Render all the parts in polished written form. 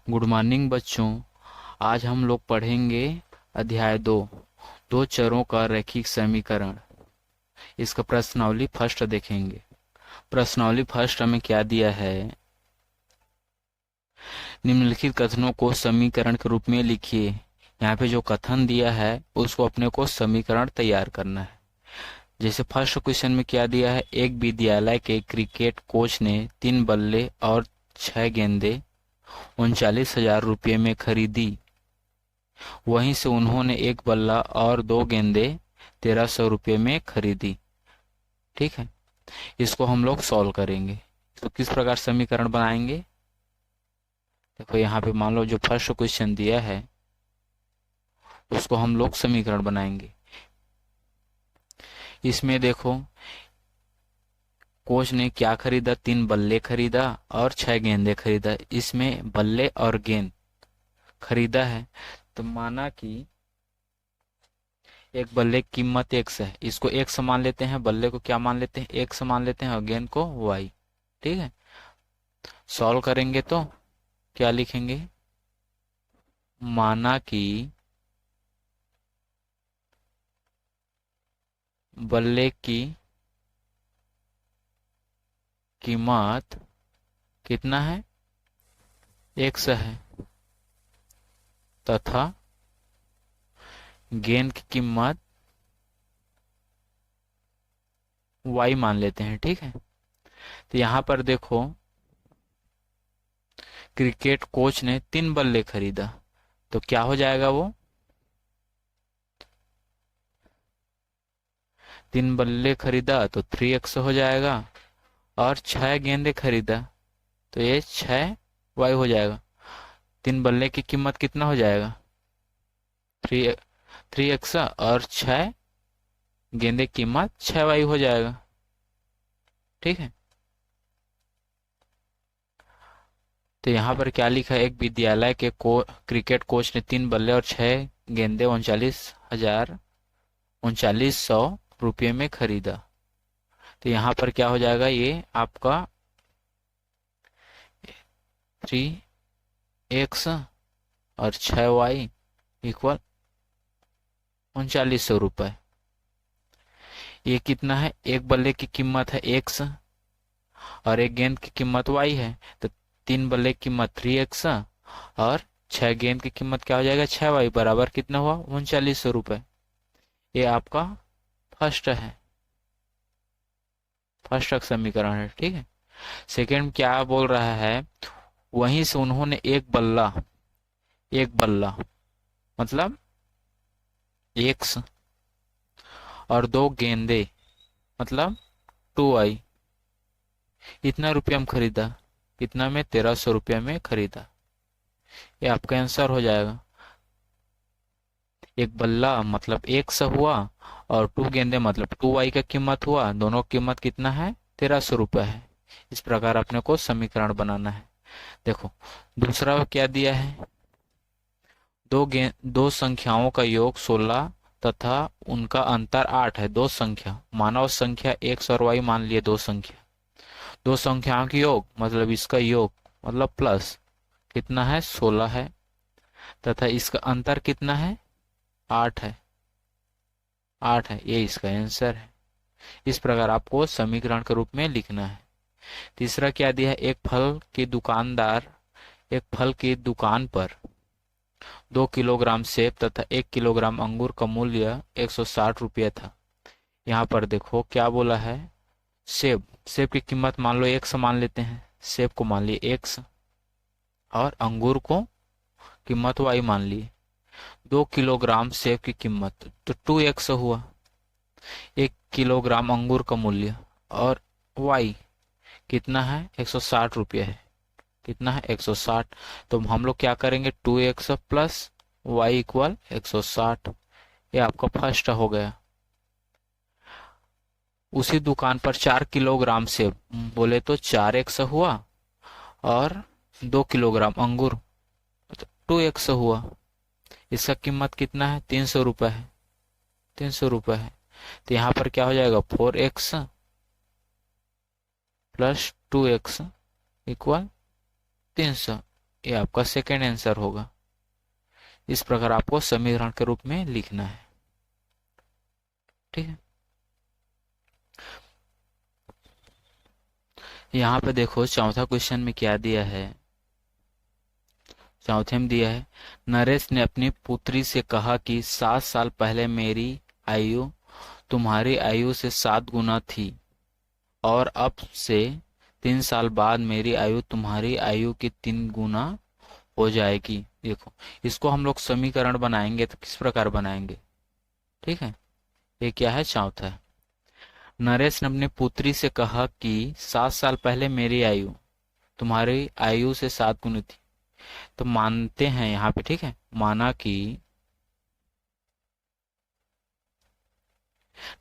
Good morning बच्चों। आज हम लोग पढ़ेंगे अध्याय 2, दो चरों का रैखिक समीकरण। इसका प्रश्नावली फर्स्ट देखेंगे। प्रश्नावली फर्स्ट हमें क्या दिया है? निम्नलिखित कथनों को समीकरण के रूप में लिखिए। यहाँ पे जो कथन दिया है उसको अपने को समीकरण तैयार करना है। जैसे फर्स्ट क्वेश्चन में क्या दिया है, एक विद्यालय के क्रिकेट कोच ने 3 बल्ले और 6 गेंदें 39,000 रुपये में खरीदी। वहीं से उन्होंने एक बल्ला और 2 गेंदें 1,300 रुपये में खरीदी। ठीक है, इसको हम लोग सॉल्व करेंगे। तो किस प्रकार समीकरण बनाएंगे? देखो यहाँ पे मान लो जो फर्स्ट क्वेश्चन दिया है उसको हम लोग समीकरण बनाएंगे। इसमें देखो कोच ने क्या खरीदा, 3 बल्ले खरीदा और 6 गेंदे खरीदा। इसमें बल्ले और गेंद खरीदा है तो माना कि एक बल्ले की कीमत x है, इसको x मान लेते हैं, बल्ले को क्या मान लेते हैं, x मान लेते हैं और गेंद को y। ठीक है, सॉल्व करेंगे तो क्या लिखेंगे, माना कि बल्ले की कीमत कितना है, x है, तथा गेंद की कीमत y मान लेते हैं। ठीक है, तो यहाँ पर देखो क्रिकेट कोच ने 3 बल्ले खरीदा तो क्या हो जाएगा, वो 3 बल्ले खरीदा तो 3x हो जाएगा और 6 गेंदे खरीदा तो ये 6y हो जाएगा। 3 बल्ले की कीमत कितना हो जाएगा, 3x और 6 गेंदे की कीमत 6y हो जाएगा। ठीक है, तो यहाँ पर क्या लिखा है, एक विद्यालय के क्रिकेट कोच ने 3 बल्ले और 6 गेंदे 39,000 रुपये में खरीदा। तो यहाँ पर क्या हो जाएगा, ये आपका 3x और 6y इक्वल 3900 रुपये। ये कितना है, एक बल्ले की कीमत है x और एक गेंद की कीमत y है, तो 3 बल्ले की कीमत 3x और 6 गेंद की कीमत क्या हो जाएगा, 6y, बराबर कितना हुआ, 3900 रुपये। ये आपका फर्स्ट है, फर्स्ट समीकरण है। ठीक है, सेकेंड क्या बोल रहा है, वहीं से उन्होंने एक बल्ला मतलब x और 2 गेंदे मतलब 2y, इतना रुपया हम खरीदा, कितना में, 1,300 रुपये में खरीदा। ये आपका आंसर हो जाएगा। एक बल्ला मतलब x हुआ और 2 गेंदे मतलब 2y का कीमत हुआ, दोनों कीमत कितना है, 1,300 रुपये है। इस प्रकार अपने को समीकरण बनाना है। देखो दूसरा क्या दिया है, दो संख्याओं का योग 16 तथा उनका अंतर 8 है। दो संख्या, मानव संख्या x और y मान लिए, दो संख्याओं की योग मतलब इसका योग मतलब प्लस कितना है, 16 है, तथा इसका अंतर कितना है, 8 है, ये इसका आंसर है। इस प्रकार आपको समीकरण के रूप में लिखना है। तीसरा क्या दिया है, एक फल की दुकान पर 2 किलोग्राम सेब तथा 1 किलोग्राम अंगूर का मूल्य 160 रुपये था। यहाँ पर देखो क्या बोला है, सेब की कीमत मान लो x मान लेते हैं, सेब को मान लिए x और अंगूर को कीमत y मान लिए। 2 किलोग्राम सेब की कीमत तो 2x हुआ, 1 किलोग्राम अंगूर का मूल्य और y कितना है, 160 रुपये है, कितना है, 160। तो हम लोग क्या करेंगे, 2x प्लस y इक्वल 160। ये आपका फर्स्ट हो गया। उसी दुकान पर 4 किलोग्राम सेब बोले तो 4x हुआ और 2 किलोग्राम अंगूर तो 2x हुआ। इसका कीमत कितना है, 300 रुपये है, 300 रुपये है। तो यहाँ पर क्या हो जाएगा, 4x प्लस 2x इक्वल 300। ये आपका सेकेंड आंसर होगा। इस प्रकार आपको समीकरण के रूप में लिखना है। ठीक है, यहाँ पे देखो चौथा क्वेश्चन में क्या दिया है। चौथे में दिया है, नरेश ने अपनी पुत्री से कहा कि 7 साल पहले मेरी आयु तुम्हारी आयु से 7 गुना थी और अब से 3 साल बाद मेरी आयु तुम्हारी आयु की 3 गुना हो जाएगी। देखो, इसको हम लोग समीकरण बनाएंगे तो किस प्रकार बनाएंगे। ठीक है, ये क्या है, चौथा है। नरेश ने अपनी पुत्री से कहा कि 7 साल पहले मेरी आयु तुम्हारी आयु से 7 गुनी थी। तो मानते हैं यहाँ पे, ठीक है, माना कि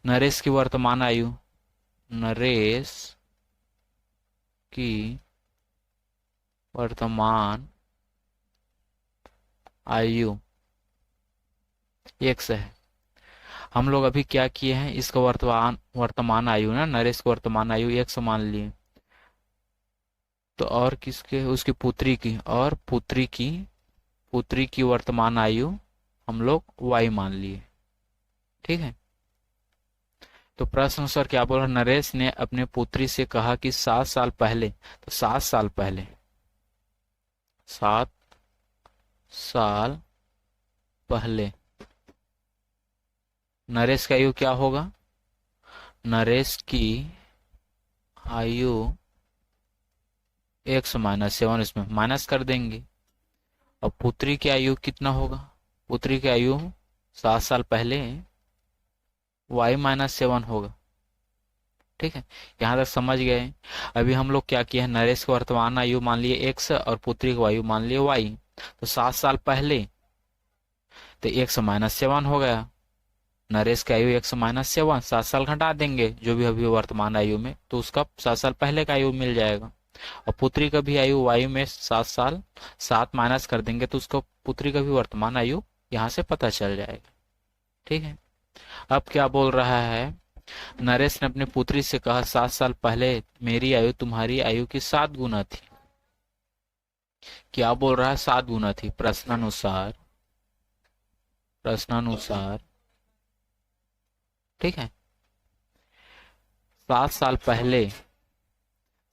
नरेश की वर्तमान आयु, नरेश की वर्तमान आयु x है। हम लोग अभी क्या किए हैं, इसका वर्तमान आयु ना, नरेश की वर्तमान आयु x मान लिए। तो और किसके, उसकी पुत्री की, और पुत्री की वर्तमान आयु हम लोग y मान लिए। ठीक है, तो प्रश्न अनुसार क्या बोल रहा है, नरेश ने अपने पुत्री से कहा कि 7 साल पहले, तो 7 साल पहले, 7 साल पहले नरेश की आयु क्या होगा, नरेश की आयु x-7, इसमें माइनस कर देंगे। और पुत्री की आयु कितना होगा, पुत्री की आयु 7 साल पहले y-7 होगा। ठीक है, यहाँ तक समझ गए। अभी हम लोग क्या किए हैं, नरेश की वर्तमान आयु मान लिए x और पुत्री की आयु मान लिए y। तो 7 साल पहले तो x-7 हो गया। नरेश की आयु x-7, 7 साल घटा देंगे जो भी अभी वर्तमान आयु में, तो उसका 7 साल पहले का आयु मिल जाएगा। और पुत्री का भी आयु y में 7 साल, 7 माइनस कर देंगे तो उसका पुत्री का भी वर्तमान आयु यहाँ से पता चल जाएगा। ठीक है, अब क्या बोल रहा है, नरेश ने अपनी पुत्री से कहा 7 साल पहले मेरी आयु तुम्हारी आयु की 7 गुना थी। क्या बोल रहा है, 7 गुना थी। प्रश्नानुसार, ठीक है, 7 साल पहले,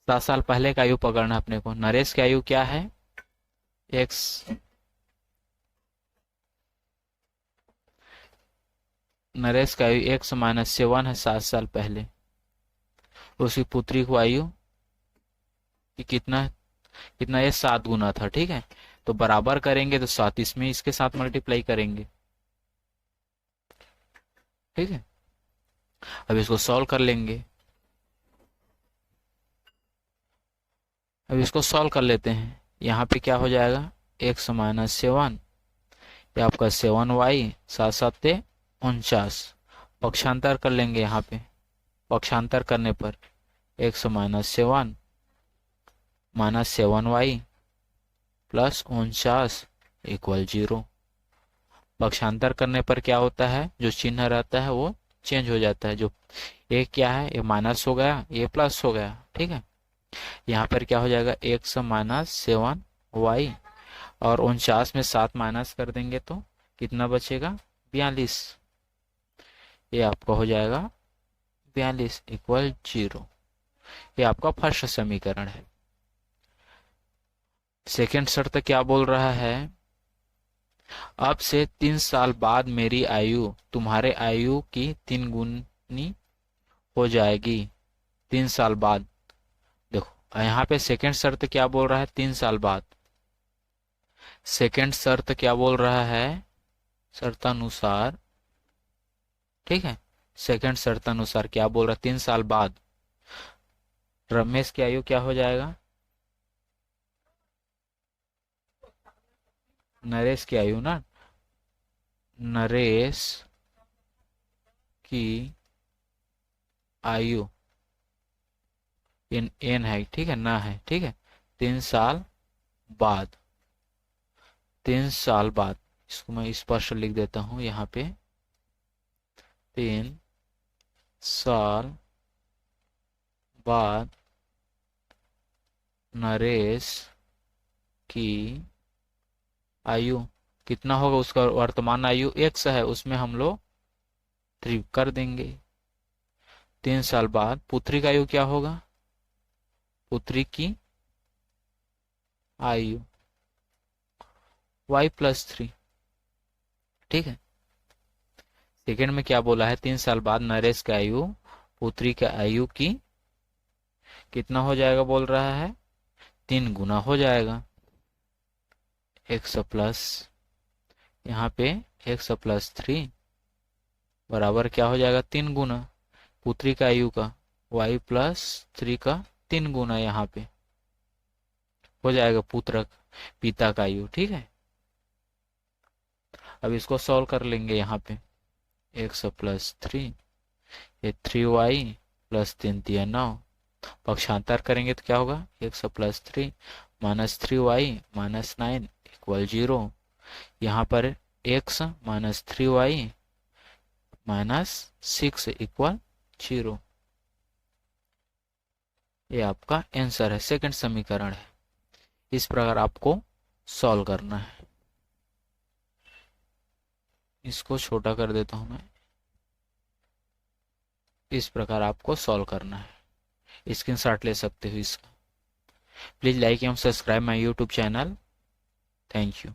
7 साल पहले का आयु पकड़ना अपने को। नरेश की आयु क्या है, x, नरेश का आयु x-7 है 7 साल पहले। उसकी पुत्री को आयु कितना कितना, ये 7 गुना था। ठीक है, तो बराबर करेंगे तो 7 इसमें इसके साथ मल्टीप्लाई करेंगे। ठीक है, अब इसको सॉल्व कर लेंगे। अब इसको सॉल्व कर लेते हैं। यहाँ पे क्या हो जाएगा, x-7, ये आपका 7y, 7-7-49। पक्षांतर कर लेंगे। यहाँ पे पक्षांतर करने पर x-7 -7y प्लस 49 इक्वल 0। पक्षांतर करने पर क्या होता है, जो चिन्ह रहता है वो चेंज हो जाता है। जो ये क्या है, ये माइनस हो गया, ये प्लस हो गया। ठीक है, यहाँ पर क्या हो जाएगा, x-7y और 49 में 7 माइनस कर देंगे तो कितना बचेगा, 42। ये आपका हो जाएगा 42 इक्वल 0। ये आपका फर्स्ट समीकरण है। सेकेंड शर्त क्या बोल रहा है, अब से 3 साल बाद मेरी आयु तुम्हारे आयु की 3 गुनी हो जाएगी। 3 साल बाद, देखो यहाँ पे सेकेंड शर्त क्या बोल रहा है, 3 साल बाद। सेकेंड शर्त क्या बोल रहा है, शर्तानुसार, ठीक है, सेकेंड शर्तानुसार क्या बोल रहा है, 3 साल बाद रमेश की आयु क्या हो जाएगा, नरेश की आयु ना, नरेश की आयु एन है, ठीक है, ना है, ठीक है, 3 साल बाद, 3 साल बाद, इसको मैं स्पष्ट लिख देता हूं यहाँ पे, 3 साल बाद नरेश की आयु कितना होगा, उसका वर्तमान आयु x है, उसमें हम लोग 3 कर देंगे। 3 साल बाद पुत्री का आयु क्या होगा, पुत्री की आयु y+3। ठीक है। सेकेंड में क्या बोला है, 3 साल बाद नरेश का आयु पुत्री के आयु की कितना हो जाएगा बोल रहा है, 3 गुना हो जाएगा। x प्लस यहाँ पे x+3 बराबर क्या हो जाएगा, 3 गुना पुत्री का आयु का y+3 का 3 गुना यहाँ पे हो जाएगा पिता का आयु। ठीक है। अब इसको सॉल्व कर लेंगे। यहाँ पे x+3, ये 3y+3 पक्षांतर करेंगे तो क्या होगा, x+3 -3y -9 = 0। यहाँ पर x -3y -6 = 0। ये आपका आंसर है, सेकंड समीकरण है। इस प्रकार आपको सॉल्व करना है। इसको छोटा कर देता हूं मैं। इस प्रकार आपको सॉल्व करना है। स्क्रीनशॉट ले सकते हो इसका। प्लीज लाइक एवं subscribe my YouTube channel. Thank you.